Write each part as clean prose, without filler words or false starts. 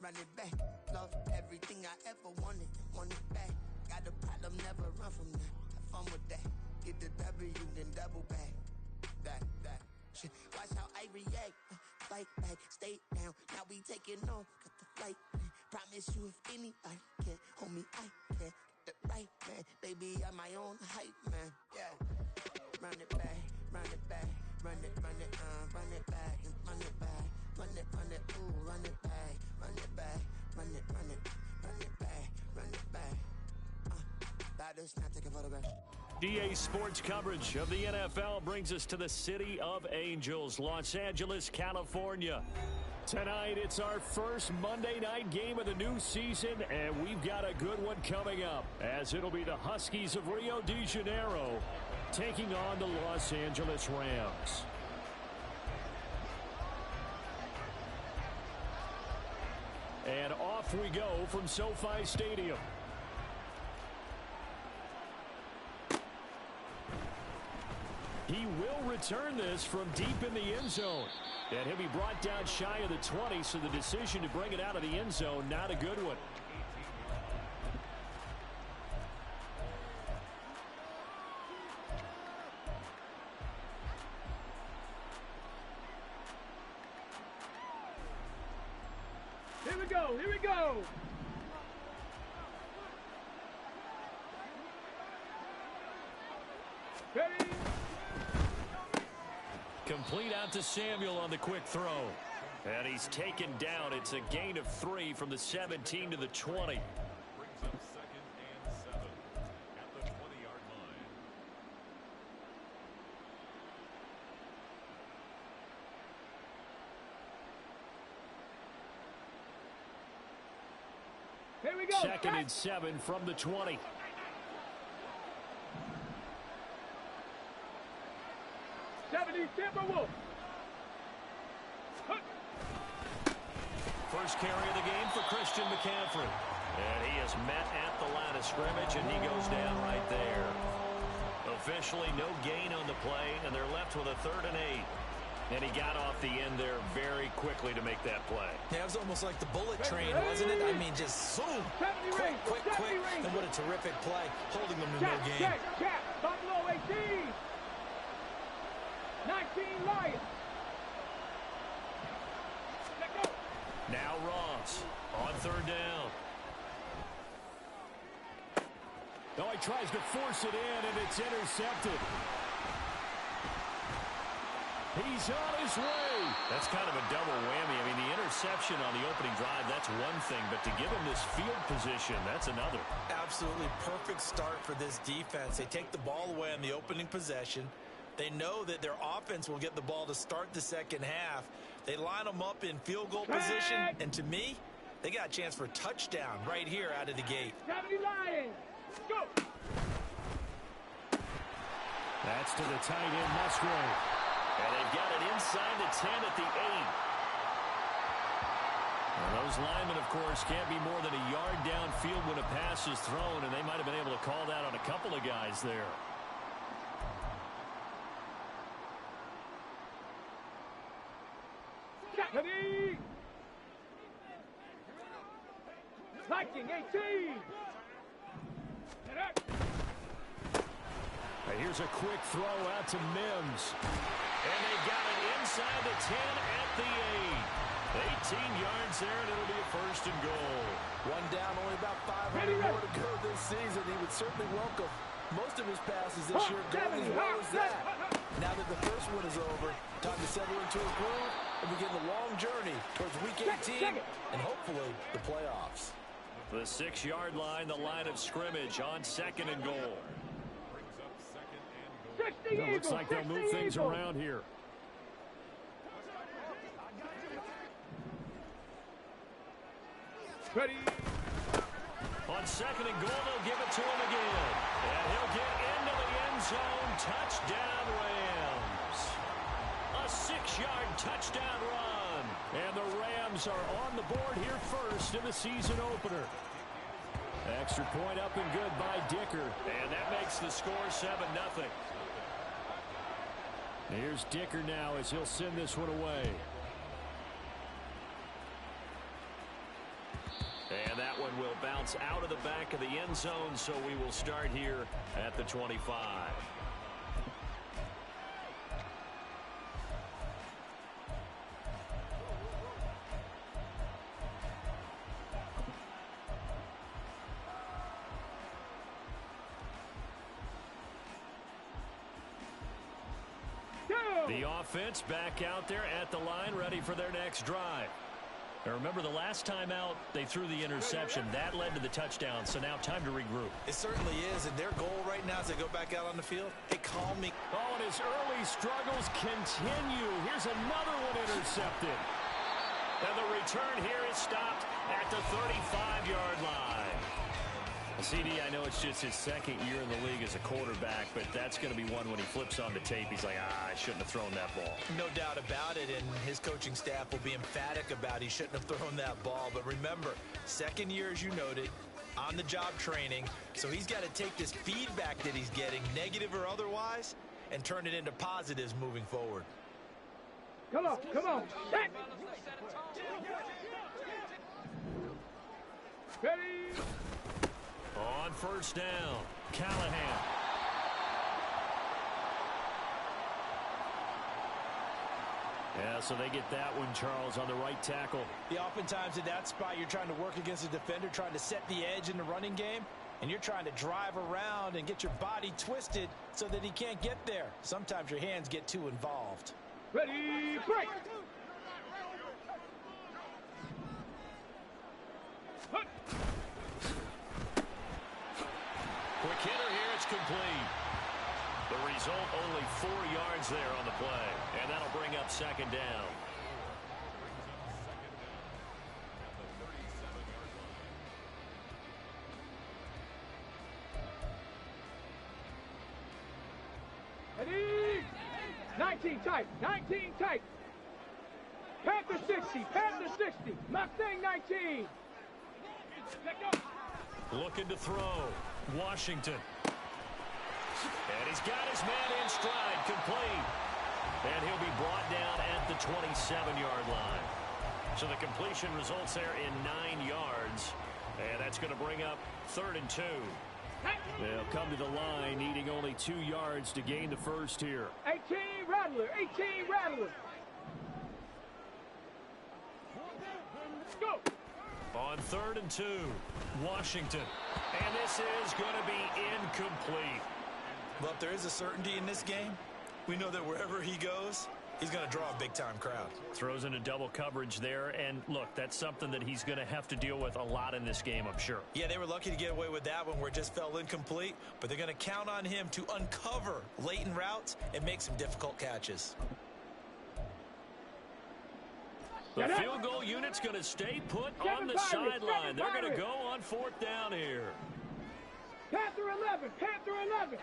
run it back. Love everything I ever wanted it back. Got a problem, never run from that. Have fun with that. Get the W, then double back. That shit. Watch how I react. Fight back, stay down. Now we taking off. Got the flight plan. Promise you if anybody can hold me, I can. Get the right man. Baby, I'm my own hype man. Yeah. Run it back, run it back. Run it back, and run it back. Run it, ooh, run it back. Run it back, run it back. Run it back. Batters, now take a photograph. EA Sports coverage of the NFL brings us to the City of Angels, Los Angeles, California. Tonight, it's our first Monday night game of the new season, and we've got a good one coming up, as it'll be the Huskies of Rio de Janeiro taking on the Los Angeles Rams. And off we go from SoFi Stadium. He will return this from deep in the end zone. And he'll be brought down shy of the 20, so the decision to bring it out of the end zone, not a good one. Here we go, here we go. Ready? Complete out to Samuel on the quick throw. And he's taken down. It's a gain of 3 from the 17 to the 20. Brings up 2nd and 7 at the 20-yard line. Here we go. 2nd and 7 from the 20. Timberwolves. First carry of the game for Christian McCaffrey. And he is met at the line of scrimmage, and he goes down right there. Officially no gain on the play, and they're left with a 3rd and 8. And he got off the end there very quickly to make that play. Yeah, it was almost like the bullet train, wasn't it? I mean, just zoom. Quick. And what a terrific play, holding them to no gain. Check. Buffalo 18. 19 Lions. Let go. Now Ross on 3rd down. Oh, he tries to force it in, and it's intercepted. He's on his way. That's kind of a double whammy. I mean, the interception on the opening drive, that's one thing, but to give him this field position, that's another. Absolutely perfect start for this defense. They take the ball away on the opening possession. They know that their offense will get the ball to start the second half. They line them up in field goal position, and to me, they got a chance for a touchdown right here out of the gate. 70 Lions. Go. That's to the tight end, Musgrave. And they've got it inside the 10 at the 8. And those linemen, of course, can't be more than a yard downfield when a pass is thrown, and they might have been able to call that on a couple of guys there. Ready. Viking 18. Here's a quick throw out to Mims. And they got it inside the 10 at the 8. 18 yards there, and it'll be a 1st and goal. One down, only about 500 more to go this season. He would certainly welcome most of his passes this year going as well as that. Now that the first one is over, time to settle into a groove and begin the long journey towards Week 18 and hopefully the playoffs. The 6-yard line, the line of scrimmage on 2nd and goal. It looks like they'll move things around here. Ready. On 2nd and goal, they'll give it to him again. And he'll get into the end zone. Touchdown, Rams. A 6-yard touchdown run. And the Rams are on the board here first in the season opener. Extra point up and good by Dicker. And that makes the score 7-0. Here's Dicker now as he'll send this one away. It's out of the back of the end zone, so we will start here at the 25. The offense back out there at the line, ready for their next drive. Now remember, the last time out, they threw the interception. That led to the touchdown, so now time to regroup. It certainly is, and their goal right now as they go back out on the field, hey, call me. Oh, and his early struggles continue. Here's another one intercepted. And the return here is stopped at the 35-yard line. CD, I know it's just his second year in the league as a quarterback, but that's going to be one when he flips on the tape. He's like, I shouldn't have thrown that ball. No doubt about it, and his coaching staff will be emphatic about he shouldn't have thrown that ball. But remember, second year, as you noted, on-the-job training, so he's got to take this feedback that he's getting, negative or otherwise, and turn it into positives moving forward. Come on, come on. Set. Ready. On first down, Callahan. Yeah, so they get that one, Charles, on the right tackle. Yeah, oftentimes in that spot, you're trying to work against a defender, trying to set the edge in the running game, and you're trying to drive around and get your body twisted so that he can't get there. Sometimes your hands get too involved. Ready, break. Quick hitter here, it's complete. The result, only 4 yards there on the play. And that'll bring up second down. Ready. 19 tight, 19 tight. Panther 60, Panther 60. Mustang 19. Looking to throw. Washington. And he's got his man in stride, complete. And he'll be brought down at the 27-yard line. So the completion results there in 9 yards. And that's going to bring up 3rd and 2. They'll come to the line, needing only 2 yards to gain the first here. 18 Rattler, 18 Rattler. Go. On 3rd and 2, Washington. And this is going to be incomplete. Well, if there is a certainty in this game, we know that wherever he goes, he's going to draw a big-time crowd. Throws into double coverage there, and look, that's something that he's going to have to deal with a lot in this game, I'm sure. Yeah, they were lucky to get away with that one where it just fell incomplete, but they're going to count on him to uncover latent routes and make some difficult catches. The field goal unit's going to stay put on the sideline. They're going to go on 4th down here. Panther 11, Panther 11.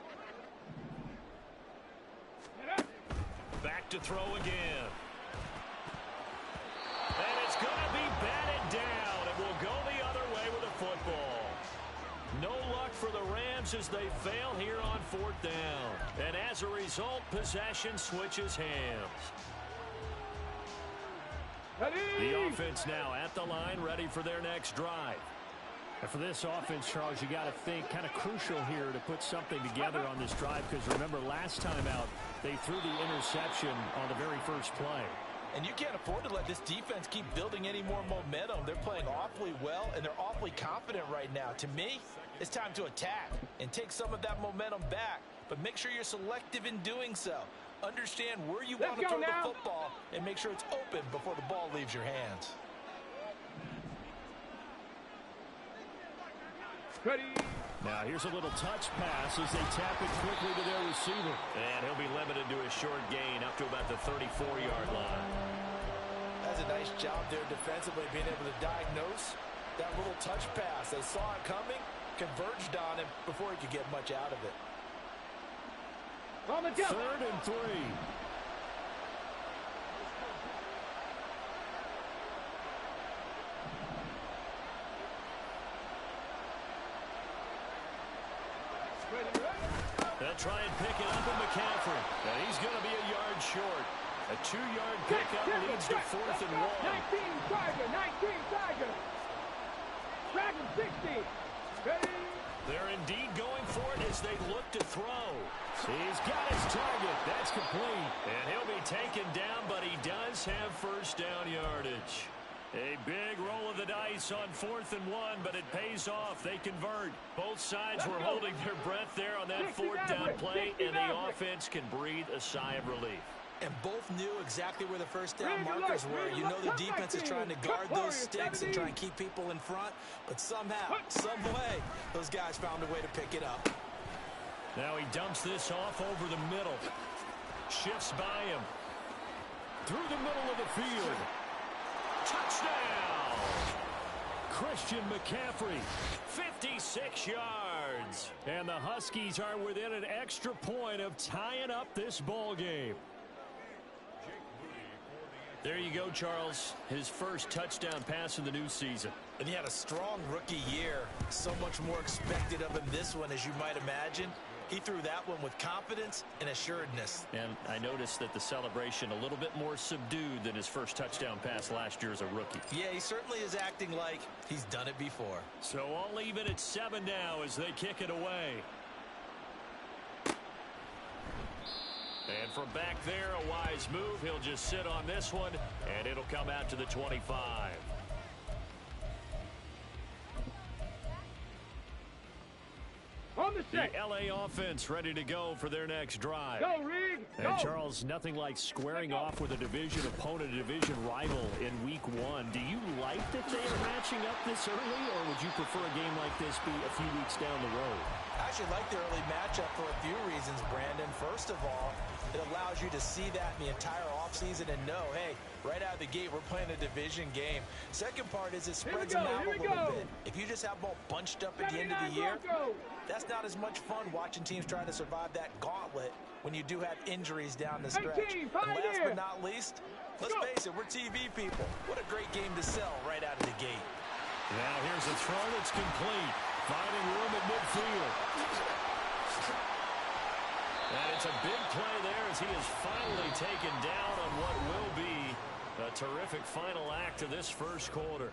Back to throw again. And it's going to be batted down. It will go the other way with a football. No luck for the Rams as they fail here on 4th down. And as a result, possession switches hands. Ready. The offense now at the line, ready for their next drive. And for this offense, Charles, you got to think kind of crucial here to put something together on this drive, because remember last time out they threw the interception on the very first play. And you can't afford to let this defense keep building any more momentum. They're playing awfully well, and they're awfully confident right now. To me, it's time to attack and take some of that momentum back, but make sure you're selective in doing so. Understand where you want to throw the football and make sure it's open before the ball leaves your hands. Ready. Now here's a little touch pass as they tap it quickly to their receiver. And he'll be limited to a short gain up to about the 34-yard line. That's a nice job there defensively, being able to diagnose that little touch pass. They saw it coming, converged on him before he could get much out of it. On the jump. 3rd and 3. They'll try and pick it up in McCaffrey. And he's going to be a yard short. A 2-yard pickup leads to 4th and 1. 19 Tiger, 19 Tiger. Dragon 60. Ready. They're indeed going for it as they look to throw. He's got his target. That's complete. And he'll be taken down, but he does have first down yardage. A big roll of the dice on 4th and 1, but it pays off. They convert. Both sides were holding their breath there on that 4th down play, and the offense can breathe a sigh of relief. And both knew exactly where the first down markers were. You know the defense is trying to guard those sticks and try and keep people in front, but somehow, some way, those guys found a way to pick it up. Now he dumps this off over the middle. Shifts by him. Through the middle of the field. Touchdown! Christian McCaffrey, 56 yards. And the Huskies are within an extra point of tying up this ball game. There you go, Charles. His first touchdown pass of the new season. And he had a strong rookie year. So much more expected of him this one, as you might imagine. He threw that one with confidence and assuredness. And I noticed that the celebration a little bit more subdued than his first touchdown pass last year as a rookie. Yeah, he certainly is acting like he's done it before. So all even at 7 now as they kick it away. And from back there, a wise move. He'll just sit on this one, and it'll come out to the 25. On the set. The L.A. offense ready to go for their next drive. Go, Reed. Go. And Charles, nothing like squaring off with a division opponent, a division rival in week 1. Do you like that they are matching up this early, or would you prefer a game like this be a few weeks down the road? I actually like the early matchup for a few reasons, Brandon. First of all, it allows you to see that in the entire offseason and know, hey, right out of the gate, we're playing a division game. Second part is it spreads them out a little bit. If you just have them all bunched up at the end of the year, that's not as much fun watching teams try to survive that gauntlet when you do have injuries down the stretch. And last but not least, let's face it, we're TV people. What a great game to sell right out of the gate. Now here's a throw that's complete. Finding room at midfield. And it's a big play there as he is finally taken down on what will be a terrific final act of this first quarter.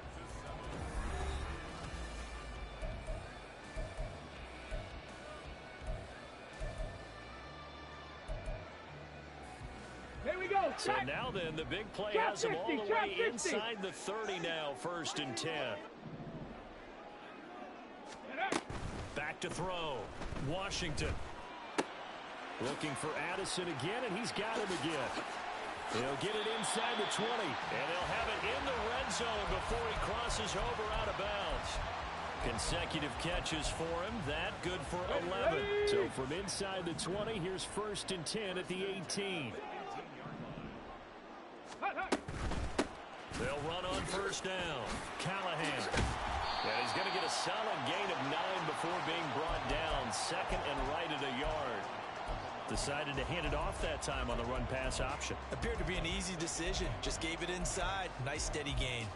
Here we go. So now then, the big play has him all the way inside the 30 now, 1st and 10. Back to throw. Washington. Looking for Addison again, and he's got him again. He'll get it inside the 20, and he'll have it in the red zone before he crosses over out of bounds. Consecutive catches for him. That good for 11. So from inside the 20, here's 1st and 10 at the 18. They'll run on 1st down. Callahan. And he's going to get a solid gain of 9 before being brought down. 2nd and right at a yard. Decided to hand it off that time on the run-pass option. Appeared to be an easy decision. Just gave it inside. Nice steady gain.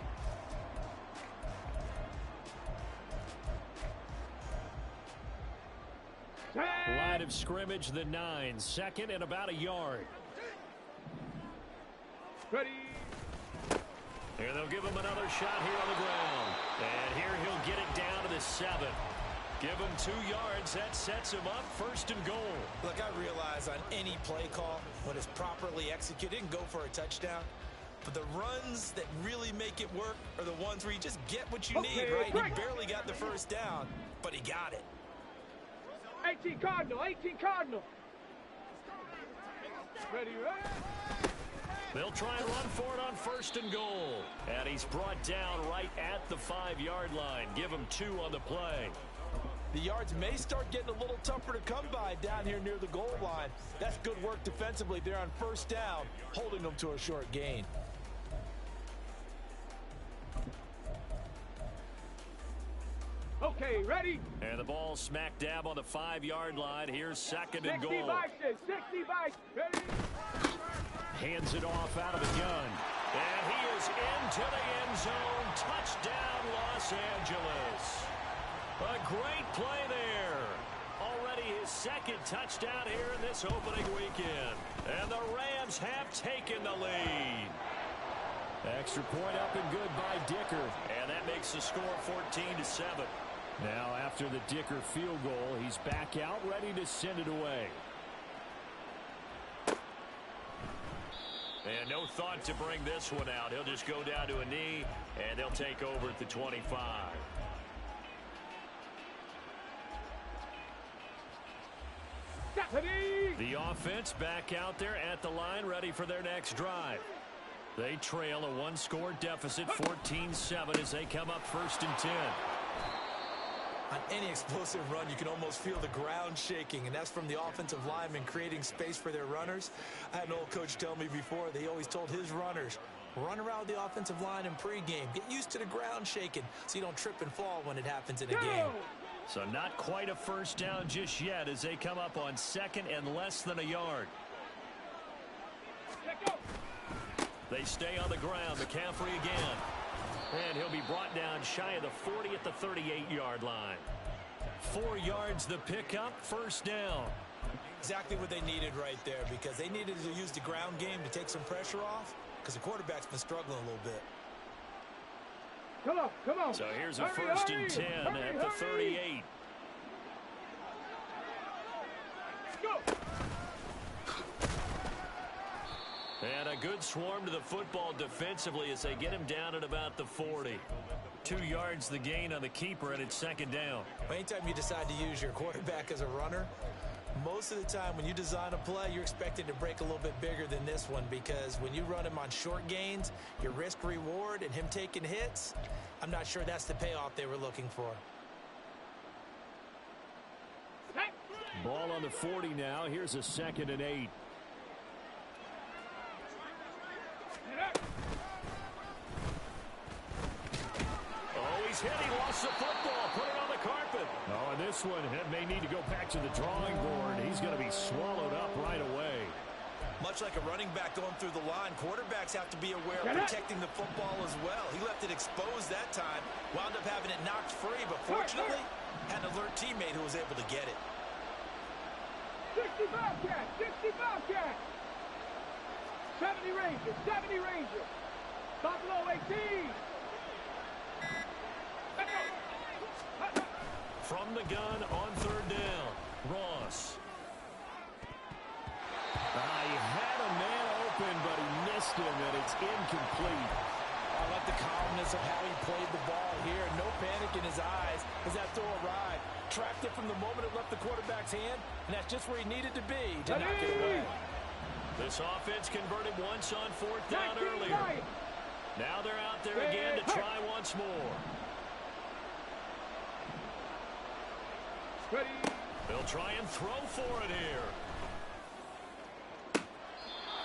Line of scrimmage, the 9. 2nd and about a yard. Ready. Here they'll give him another shot here on the ground. And here he'll get it down to the 7. Give him 2 yards. That sets him up 1st and goal. Look, I realize on any play call, when it's properly executed, and go for a touchdown. But the runs that really make it work are the ones where you just get what you need, right? He barely got the 1st down, but he got it. 18 Cardinal. 18 Cardinal. Ready, ready. They'll try and run for it on 1st and goal. And he's brought down right at the 5-yard line. Give him 2 on the play. The yards may start getting a little tougher to come by down here near the goal line. That's good work defensively there on 1st down, holding them to a short gain. Okay, ready? And the ball smack dab on the 5-yard line. Here's 2nd and 60 goal. bikes, 60 bikes. Ready? Hands it off out of the gun. And he is into the end zone. Touchdown, Los Angeles. A great play there. Already his 2nd touchdown here in this opening weekend. And the Rams have taken the lead. Extra point up and good by Dicker. And that makes the score 14-7. Now after the Dicker field goal, he's back out ready to send it away. And no thought to bring this one out. He'll just go down to a knee, and they'll take over at the 25. The offense back out there at the line, ready for their next drive. They trail a one-score deficit, 14-7, as they come up 1st and 10. On any explosive run, you can almost feel the ground shaking, and that's from the offensive linemen creating space for their runners. I had an old coach tell me before, they always told his runners, run around the offensive line in pregame. Get used to the ground shaking so you don't trip and fall when it happens in a game. So not quite a first down just yet as they come up on 2nd and less than a yard. They stay on the ground. McCaffrey again. And he'll be brought down shy of the 40 at the 38-yard line. 4 yards the pickup, 1st down. Exactly what they needed right there, because they needed to use the ground game to take some pressure off, because the quarterback's been struggling a little bit. Come on. So here's a 1st and 10 at the 38. Go. And a good swarm to the football defensively as they get him down at about the 40. 2 yards the gain on the keeper, and it's 2nd down. Anytime you decide to use your quarterback as a runner, most of the time when you design a play, you're expected to break a little bit bigger than this one, because when you run him on short gains, your risk reward and him taking hits, I'm not sure that's the payoff they were looking for. Ball on the 40 now. Here's a 2nd and 8. Oh, he's hit. He lost the football. Put it on the carpet. Oh, and this one may need to go back to the drawing board. He's going to be swallowed up right away. Much like a running back going through the line, quarterbacks have to be aware of protecting the football as well. He left it exposed that time, wound up having it knocked free, but fortunately had an alert teammate who was able to get it. 65 cat, 65 cat. 70 Rangers, 70 Rangers. Buffalo 18. From the gun on 3rd down, Ross. He had a man open, but he missed him, and it's incomplete. I like the calmness of how he played the ball here. No panic in his eyes as that throw arrived. Tracked it from the moment it left the quarterback's hand, and that's just where he needed to be to knock it away. This offense converted once on 4th down earlier. Now they're out there again to try once more. They'll try and throw for it here.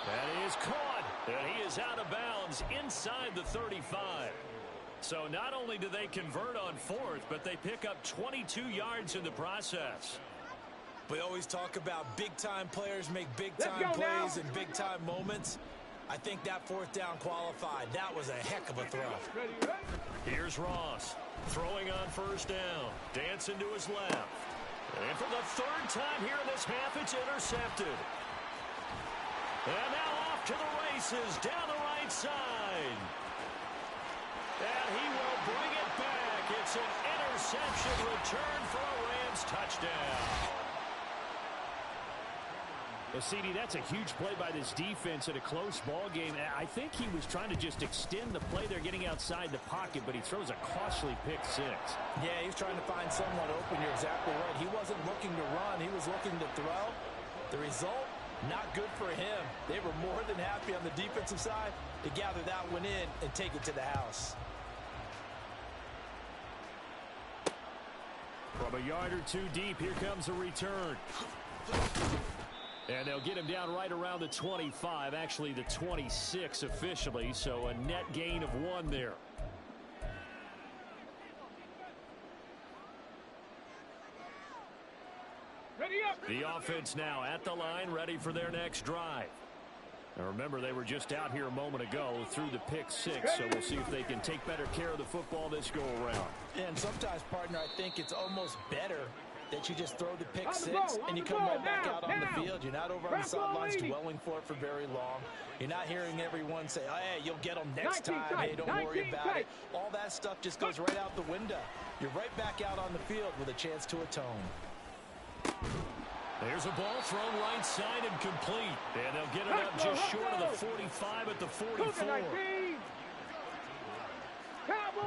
That is caught, and he is out of bounds inside the 35. So not only do they convert on 4th, but they pick up 22 yards in the process. We always talk about big-time players make big-time plays in big-time moments. I think that 4th down qualified. That was a heck of a throw. Here's Ross throwing on 1st down. Dancing to his left. And for the 3rd time here in this half, it's intercepted. And now off to the races down the right side. And he will bring it back. It's an interception return for a Rams touchdown. Well, CD, that's a huge play by this defense in a close ball game. I think he was trying to just extend the play there, getting outside the pocket, but he throws a costly pick 6. Yeah, he's trying to find someone open. You're exactly right. He wasn't looking to run. He was looking to throw. The result, not good for him. They were more than happy on the defensive side to gather that one in and take it to the house. From a yard or 2 deep, here comes a return. And they'll get him down right around the 25, actually the 26 officially, so a net gain of 1 there. The offense now at the line, ready for their next drive. Now remember, they were just out here a moment ago through the pick 6, so we'll see if they can take better care of the football this go-around. And sometimes, partner, I think it's almost better that you just throw the pick six and you come right back out on the field. You're not over on the sidelines dwelling for it for very long. You're not hearing everyone say, oh, hey, you'll get them next time. Hey, don't worry about it. All that stuff just goes right out the window. You're right back out on the field with a chance to atone. There's a ball thrown right side and complete. And they'll get it up just short of the 45 at the 44.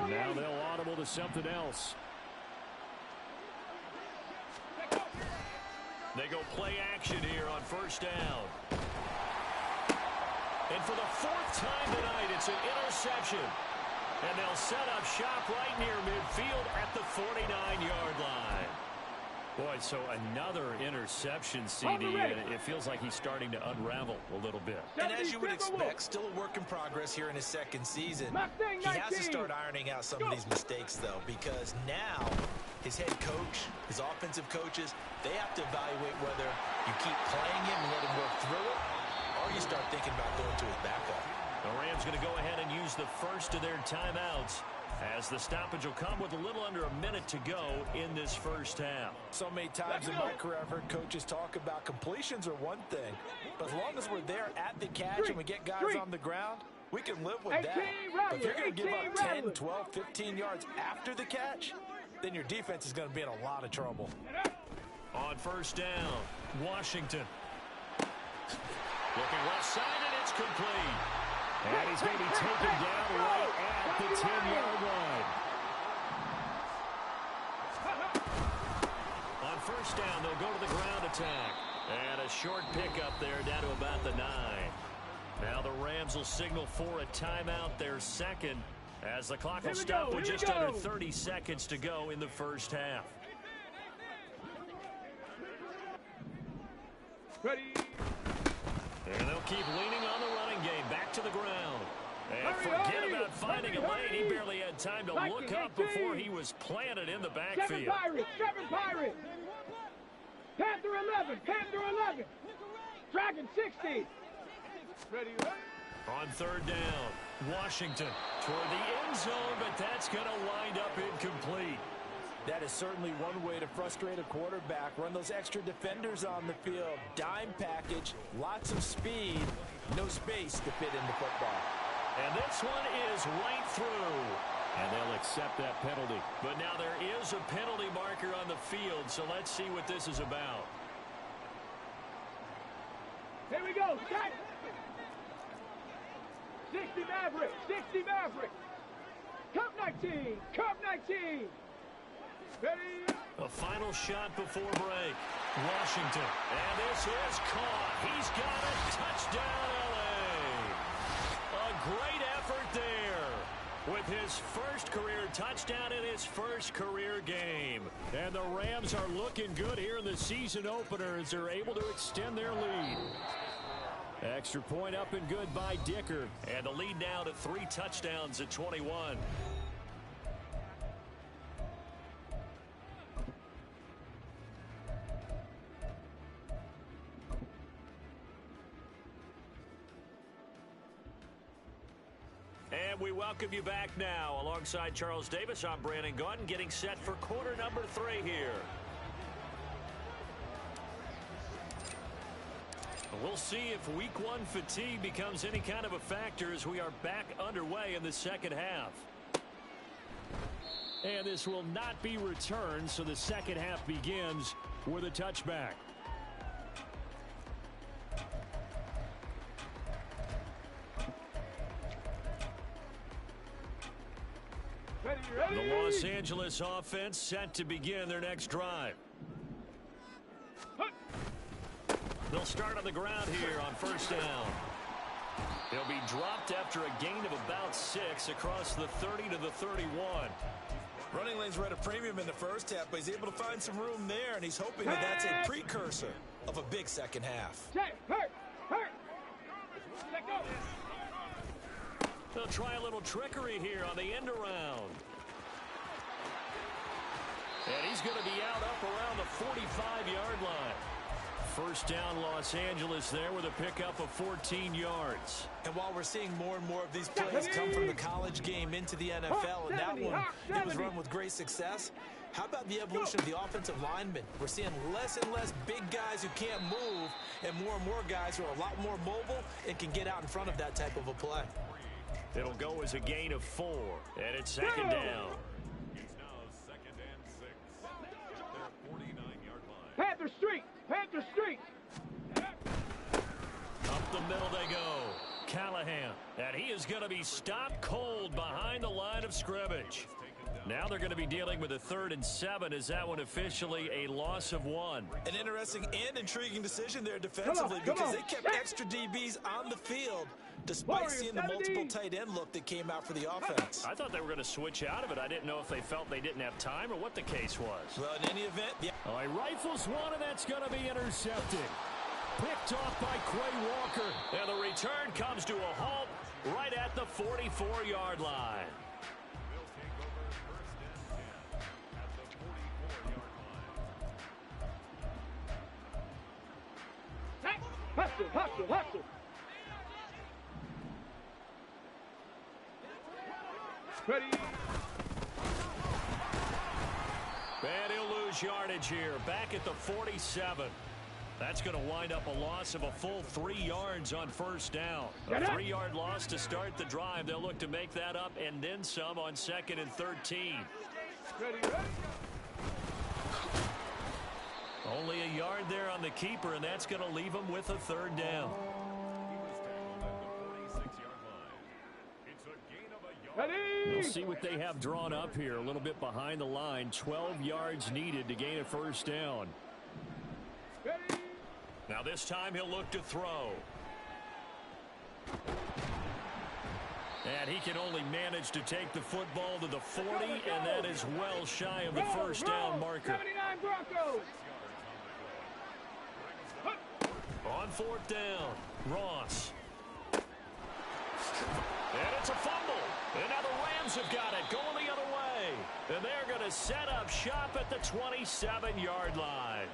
Now they'll audible to something else. They go play action here on first down. And for the fourth time tonight, it's an interception. And they'll set up shop right near midfield at the 49-yard line. Boy, so another interception, CD, and it feels like he's starting to unravel a little bit. And as you would expect, still a work in progress here in his second season. He has to start ironing out some of these mistakes, though, because now his head coach, his offensive coaches, they have to evaluate whether you keep playing him and let him work through it, or you start thinking about going to his backup. The Rams going to go ahead and use the first of their timeouts, as the stoppage will come with a little under a minute to go in this first half. So many times in my career I've heard coaches talk about completions are one thing, but as long as we're there at the catch and we get guys on the ground, we can live with that. But if you're going to give up 10, 12, 15 yards after the catch, then your defense is going to be in a lot of trouble. On first down, Washington. Looking left side, and it's complete. And he's going to be taken down right at the 10-yard line. On first down, they'll go to the ground attack. And a short pickup there down to about the 9. Now the Rams will signal for a timeout, their second, as the clock will stop with just under 30 seconds to go in the first half. Ready. And they'll keep leaning on the running game. Back to the ground. And forget about finding a lane. He barely had time to look up before he was planted in the backfield. 7 Pirates. Panther 11. Panther 11. Dragon 60. Ready. On third down, Washington toward the end zone, but that's going to wind up incomplete. That is certainly one way to frustrate a quarterback. Run those extra defenders on the field. Dime package, lots of speed, no space to fit into football. And this one is right through. And they'll accept that penalty. But now there is a penalty marker on the field, so let's see what this is about. Here we go. Set. 60 Maverick. 60 Maverick. Cup 19. Cup 19. Ready. A final shot before break. Washington. And this is caught. He's got it. Touchdown, L.A. A great effort there with his first career touchdown in his first career game. And the Rams are looking good here in the season opener as they're able to extend their lead. Extra point up and good by Dicker. And the lead now to 3 touchdowns at 21. And we welcome you back now. Alongside Charles Davis, I'm Brandon Gaudin, getting set for quarter number 3 here. We'll see if week 1 fatigue becomes any kind of a factor as we are back underway in the second half. And this will not be returned, so the second half begins with a touchback. Ready. The Los Angeles offense set to begin their next drive. They'll start on the ground here on first down. He'll be dropped after a gain of about 6 across the 30 to the 31. Running lanes were at a premium in the first half, but he's able to find some room there, and he's hoping that that's a precursor of a big second half. Hurt. Let go. They'll try a little trickery here on the end around. And he's going to be out up around the 45-yard line. First down, Los Angeles there with a pickup of 14 yards. And while we're seeing more and more of these plays come from the college game into the NFL, and that one, it was run with great success, How about the evolution of the offensive linemen? We're seeing less and less big guys who can't move and more guys who are a lot more mobile and can get out in front of that type of a play. It'll go as a gain of 4, and it's second down. It's now 2nd and 6 at their 49-yard line. Panther Street! Panther Street! Up the middle they go. Callahan, and he is going to be stopped cold behind the line of scrimmage. Now they're going to be dealing with a 3rd and 7. Is that one officially a loss of 1? An interesting and intriguing decision there defensively because they kept extra DBs on the field despite seeing the multiple tight end look that came out for the offense. I thought they were going to switch out of it. I didn't know if they felt they didn't have time or what the case was. Well, in any event, All right, rifles one, and that's going to be intercepted. Picked off by Quay Walker. And the return comes to a halt right at the 44-yard line. Hustle, hustle, hustle. Ready. And he'll lose yardage here. Back at the 47. That's going to wind up a loss of a full 3 yards on first down. A 3-yard loss to start the drive. They'll look to make that up and then some on 2nd and 13. Ready, ready. Only a yard there on the keeper, and that's going to leave him with a 3rd down. Ready. We'll see what they have drawn up here. A little bit behind the line. 12 yards needed to gain a first down. Ready. Now this time he'll look to throw. And he can only manage to take the football to the 40, and that is well shy of the first down marker. 79 Broncos. On 4th down, Ross. And it's a fumble. And now the Rams have got it going the other way. And they're going to set up shop at the 27-yard line.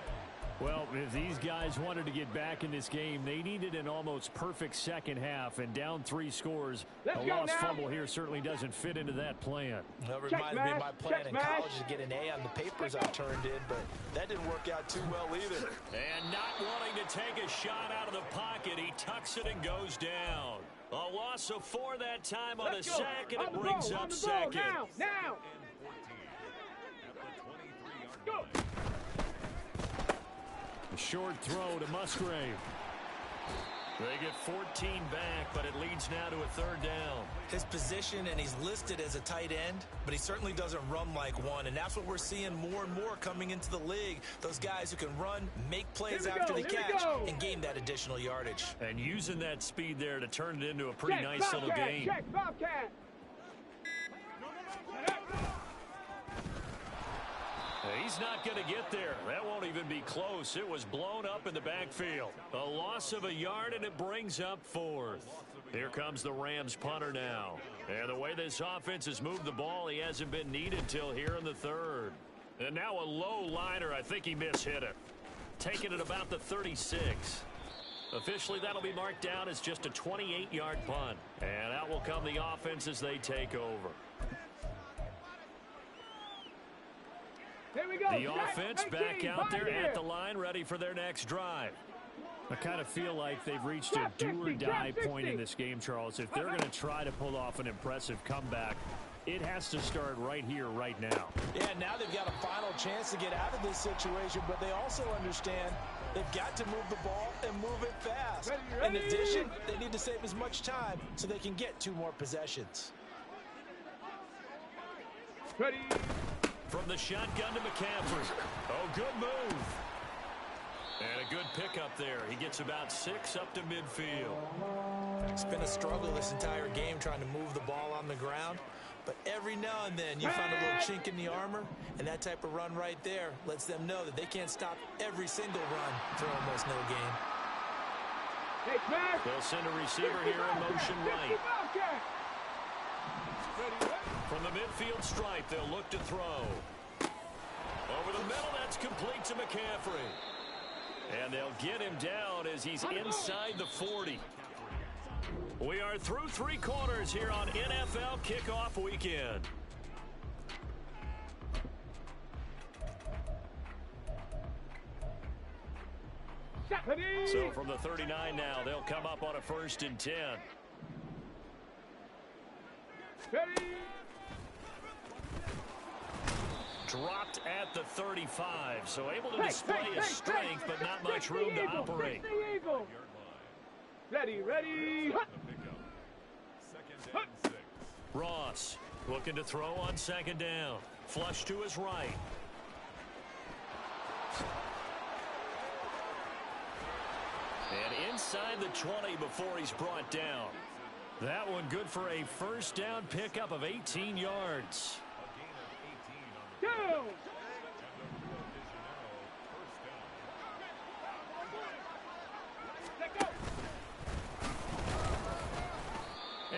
Well, if these guys wanted to get back in this game, they needed an almost perfect second half, and down 3 scores. A lost fumble here certainly doesn't fit into that plan. That reminds me of my plan in college to get an A on the papers I turned in, but that didn't work out too well either. And not wanting to take a shot out of the pocket, he tucks it and goes down. A loss of 4 that time on the sack, and it brings up 2nd. Now. Go. A short throw to Musgrave. They get 14 back, but it leads now to a 3rd down. His position, and he's listed as a tight end, but he certainly doesn't run like one, and that's what we're seeing more and more coming into the league. Those guys who can run, make plays after the catch, and gain that additional yardage. And using that speed there to turn it into a pretty nice little game. Check, Bobcat. He's not going to get there. That won't even be close. It was blown up in the backfield. A loss of a yard, and it brings up 4th. Here comes the Rams punter now. And the way this offense has moved the ball, he hasn't been needed till here in the 3rd. And now a low liner. I think he mishit it. Taking it about the 36. Officially, that'll be marked down as just a 28-yard punt. And out will come the offense as they take over. Here we go. The offense back out there at the line, ready for their next drive. I kind of feel like they've reached a do-or-die point in this game, Charles. If they're going to try to pull off an impressive comeback, it has to start right here, right now. Yeah, now they've got a final chance to get out of this situation, but they also understand they've got to move the ball and move it fast. In addition, they need to save as much time so they can get 2 more possessions. Ready. From the shotgun to McCaffrey. Oh, good move. And a good pickup there. He gets about 6 up to midfield. It's been a struggle this entire game trying to move the ball on the ground. But every now and then you find a little chink in the armor, and that type of run right there lets them know that they can't stop every single run for almost no gain. Hey, Smash. They'll send a receiver here in motion right. From the midfield stripe, they'll look to throw. Over the middle, that's complete to McCaffrey. And they'll get him down as he's inside the 40. We are through 3 quarters here on NFL Kickoff Weekend. So from the 39 now, they'll come up on a 1st and 10. Dropped at the 35, so able to display his strength, but not much room to operate. Ready. Second and 6. Ross looking to throw on 2nd down. Flush to his right. And inside the 20 before he's brought down. That one good for a 1st down pickup of 18 yards. Go!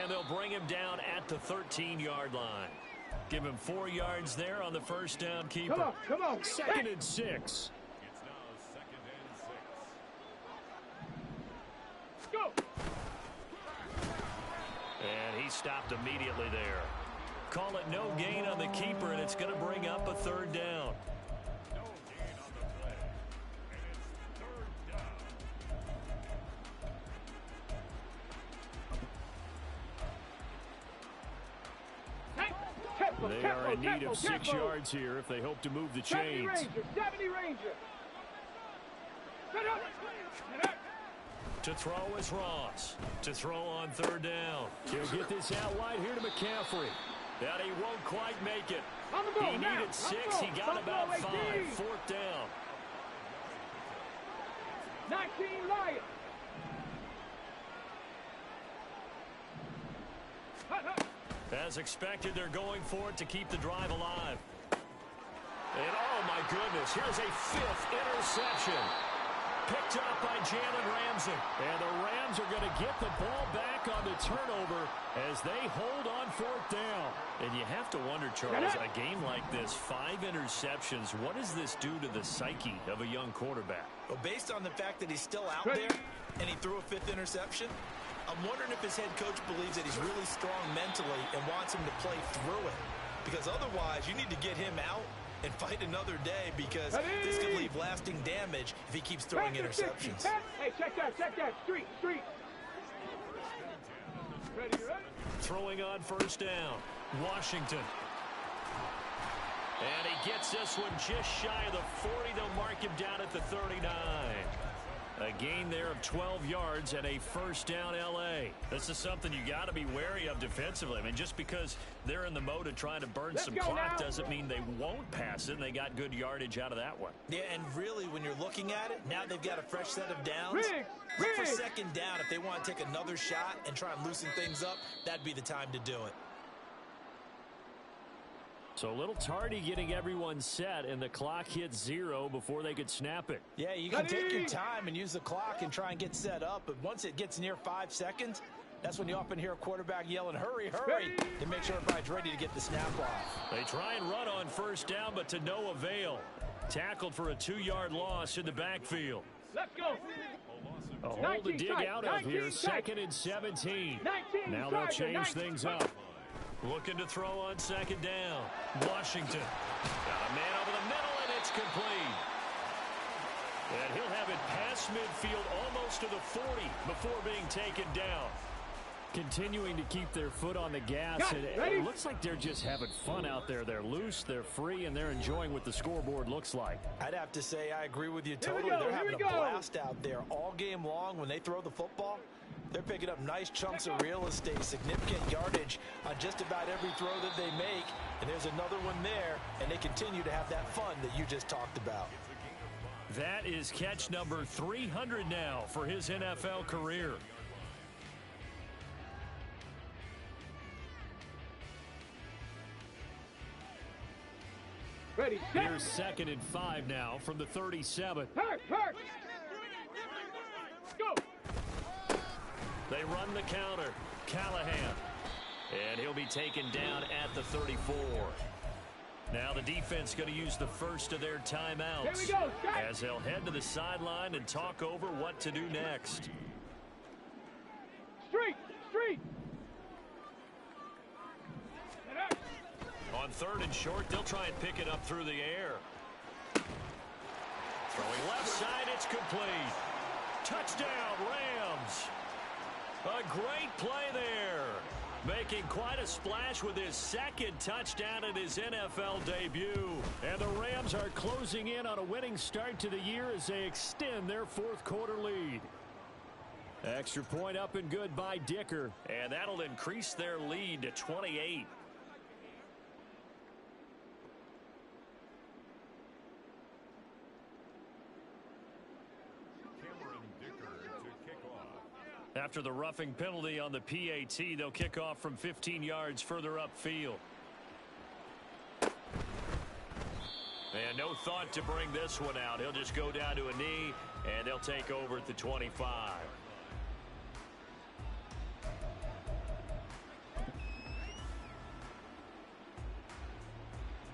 And they'll bring him down at the 13-yard line. Give him 4 yards there on the 1st down keeper. Come on. 2nd and 6. It's now 2nd and 6. Go! And he stopped immediately there. Call it no gain on the keeper, and it's going to bring up a 3rd down. No gain on the play. And it's 3rd down. They are in need of 6 yards here if they hope to move the chains. 70 Ranger. To throw is Ross. To throw on 3rd down. He'll get this out wide here to McCaffrey. That he won't quite make it. On the ball, He now. needed 6. He got about 5. 4th down. 19 Lions. As expected, they're going for it to keep the drive alive. And oh my goodness, here's a 5th interception. Picked up by Jalen Ramsey. And the Rams are going to get the ball back on the turnover as they hold on 4th down. And you have to wonder, Charles, a game like this, 5 interceptions, what does this do to the psyche of a young quarterback? Well, based on the fact that he's still out there and he threw a 5th interception, I'm wondering if his head coach believes that he's really strong mentally and wants him to play through it. Because otherwise, you need to get him out and fight another day, because this could leave lasting damage if he keeps throwing interceptions. Hey, check that. Street. Ready? Throwing on 1st down. Washington. And he gets this one just shy of the 40. They'll mark him down at the 39. A gain there of 12 yards and a 1st down L.A. This is something you got to be wary of defensively. I mean, just because they're in the mode of trying to burn some clock doesn't mean they won't pass it, and they got good yardage out of that one. Yeah, and really, when you're looking at it, now they've got a fresh set of downs. Look for 2nd down. If they want to take another shot and try and loosen things up, that'd be the time to do it. So a little tardy getting everyone set, and the clock hits 0 before they could snap it. Yeah, you can take your time and use the clock and try and get set up, but once it gets near 5 seconds, that's when you often hear a quarterback yelling, hurry, to make sure everybody's ready to get the snap off. They try and run on 1st down, but to no avail. Tackled for a 2-yard loss in the backfield. Let's go. A hole to dig out of here. 2nd and 17. Now they'll change things up. Looking to throw on 2nd down. Washington. Got a man over the middle, and it's complete. And he'll have it past midfield almost to the 40 before being taken down. Continuing to keep their foot on the gas. It looks like they're just having fun out there. They're loose, they're free, and they're enjoying what the scoreboard looks like. I'd have to say I agree with you totally. They're having a blast out there all game long when they throw the football. They're picking up nice chunks of real estate, significant yardage on just about every throw that they make. And there's another one there, and they continue to have that fun that you just talked about. That is catch number 300 now for his NFL career. Ready, here's 2nd and 5 now from the 37. Hurt. Go. They run the counter. Callahan. And he'll be taken down at the 34. Now the defense going to use the first of their timeouts. Here we go, as they'll head to the sideline and talk over what to do next. Street. On 3rd and short, they'll try and pick it up through the air. Throwing left side, it's complete. Touchdown, Rams. A great play there. Making quite a splash with his second touchdown in his NFL debut. And the Rams are closing in on a winning start to the year as they extend their fourth quarter lead. Extra point up and good by Dicker. And that'll increase their lead to 28. After the roughing penalty on the PAT, they'll kick off from 15 yards further upfield. And no thought to bring this one out. He'll just go down to a knee, and they'll take over at the 25.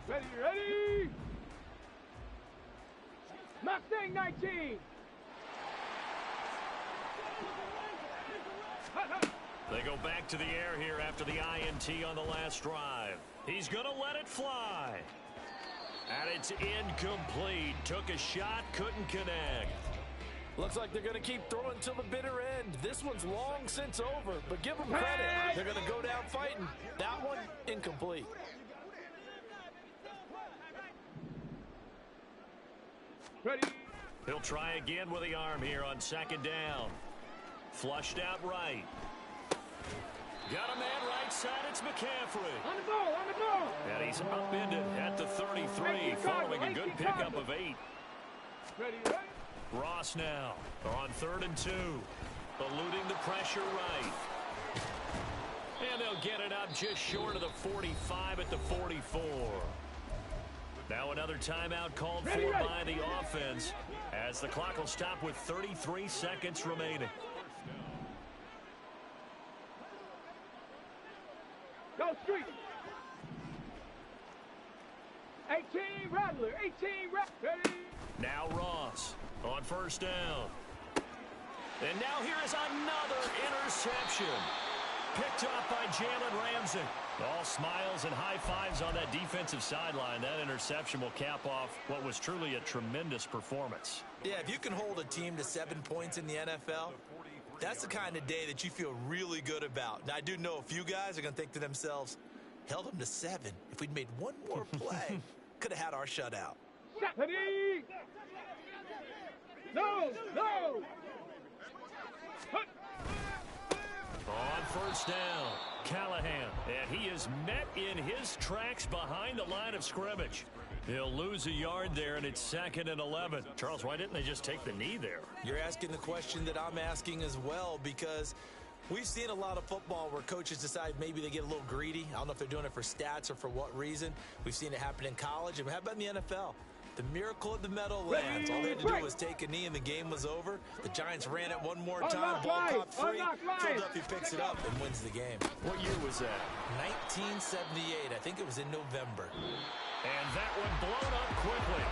Ready! Mustang 19! They go back to the air here after the INT on the last drive. He's going to let it fly. And it's incomplete. Took a shot, couldn't connect. Looks like they're going to keep throwing till the bitter end. This one's long since over, but give them credit. They're going to go down fighting. That one, incomplete. Ready? He'll try again with the arm here on second down. Flushed out right. Got a man right side. It's McCaffrey. On the ball! And he's upended at the 33 following a good pickup of 8. Ready? Ross now on 3rd and 2. Eluding the pressure right. And they'll get it up just short of the 45 at the 44. Now another timeout called for by the offense as the clock will stop with 33 seconds remaining. Go street! 18 Rattler! 18 Rattler! Now Ross on first down. And now here is another interception. Picked up by Jalen Ramsey. All smiles and high fives on that defensive sideline. That interception will cap off what was truly a tremendous performance. Yeah, if you can hold a team to 7 points in the NFL, that's the kind of day that you feel really good about. Now, I do know a few guys are going to think to themselves, held them to 7. If we'd made one more play, could have had our shutout. Ready? No! On first down, Callahan, and he is met in his tracks behind the line of scrimmage. He'll lose a yard there, and it's 2nd and 11. Charles, why didn't they just take the knee there? You're asking the question that I'm asking as well, because we've seen a lot of football where coaches decide maybe they get a little greedy. I don't know if they're doing it for stats or for what reason. We've seen it happen in college. And how about in the NFL? The miracle of the Meadowlands. All they had to do was take a knee and the game was over. The Giants ran it one more time. Ball caught free. Philadelphia picks it up and wins the game. What year was that? 1978. I think it was in November. And that one blown up quickly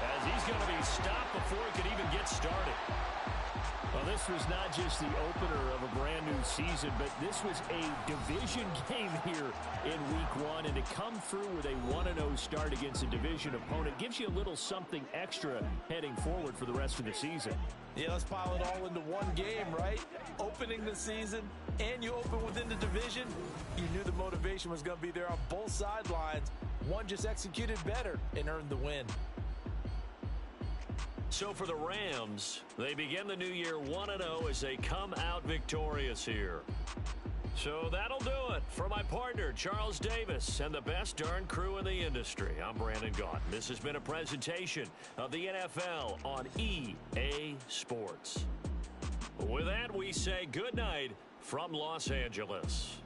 as he's going to be stopped before he could even get started. Well, this was not just the opener of a brand new season, but this was a division game here in week 1. And to come through with a 1-0 start against a division opponent gives you a little something extra heading forward for the rest of the season. Yeah, let's pile it all into one game, right? Opening the season, and you open within the division. You knew the motivation was going to be there on both sidelines. One just executed better and earned the win. So for the Rams, they begin the new year 1-0 as they come out victorious here. So that'll do it for my partner, Charles Davis, and the best darn crew in the industry. I'm Brandon Gaunt. This has been a presentation of the NFL on EA Sports. With that, we say good night from Los Angeles.